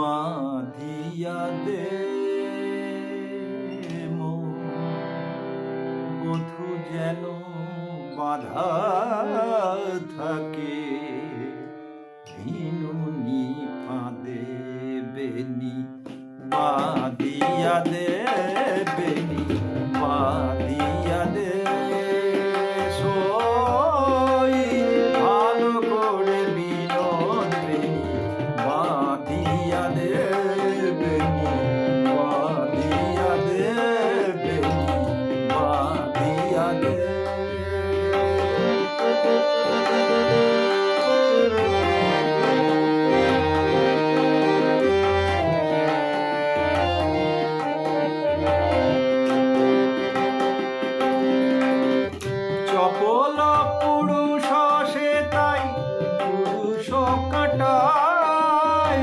বাঁধিয়া দে বধূ যেন বাঁধা থাকে ভিনুনি ফাঁদে বেনি বাঁধিয়া দে বেনি বাঁধিয়া দে ভালো করে বিনোদ বেনি বাঁধিয়া দে বেনি বাঁধিয়া দে বেনি বাঁধিয়া দে চপল পুরুষ সে তাই পুরুষ কাটায়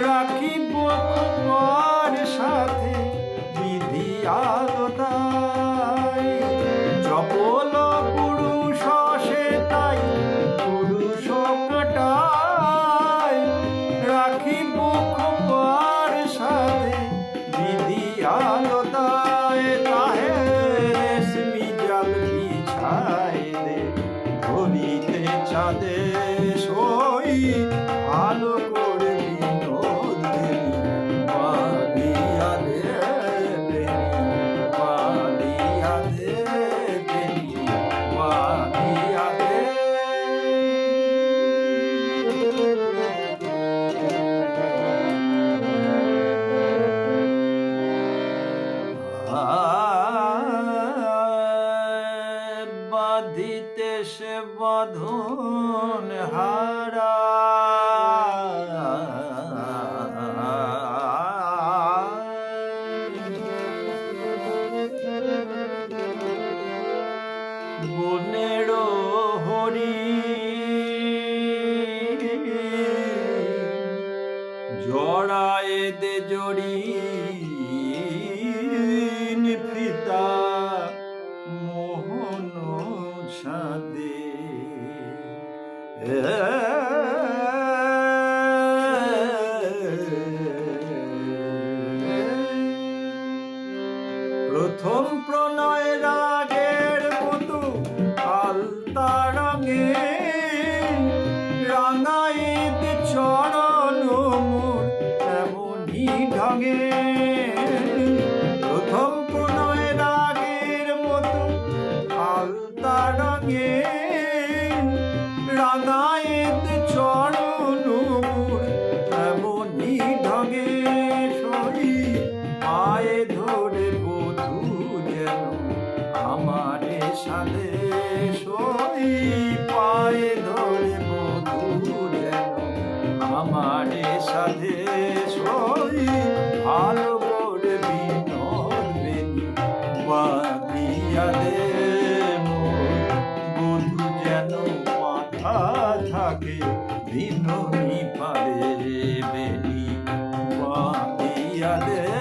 রাখিব খোপার সাথে বিধি আলতায় চপল পুরুষ সে তাই পুরুষ কাটায় রাখিব খোপার সাথে বিধি আলতায় তাহে রেশমি জাল বিছায় দে ধরিতে চাঁদে সই আলো করে বিনোদ বেনি বাঁধিয়া দে বেনি বাঁধিয়া দে বেনি বাঁধিয়া দে বাঁধিতে সে বাঁধন হারা বনের হরি জড়ায় দে জড়ি ফিতা মোহন ছাদে প্রথম প্রণয় রাগের মতো আলতা রঙে রাঙাইত চরণ মোর এমনি ঢঙে প্রথম প্রণয় রাগের মতো আলতা রঙে রাঙাইত চরণ মোর এমনি ঢঙে সই পায়ে ধরে বধূ যেন আমারে সাধে সই পায়ে ধরে বধূ যেন আমারে সাধে সই ভালো করে বিনোদ বেনি বাঁধিয়া দে বধূ যেন মাথা থাকে বিনোনি পারে বেনি বাঁধিয়া দে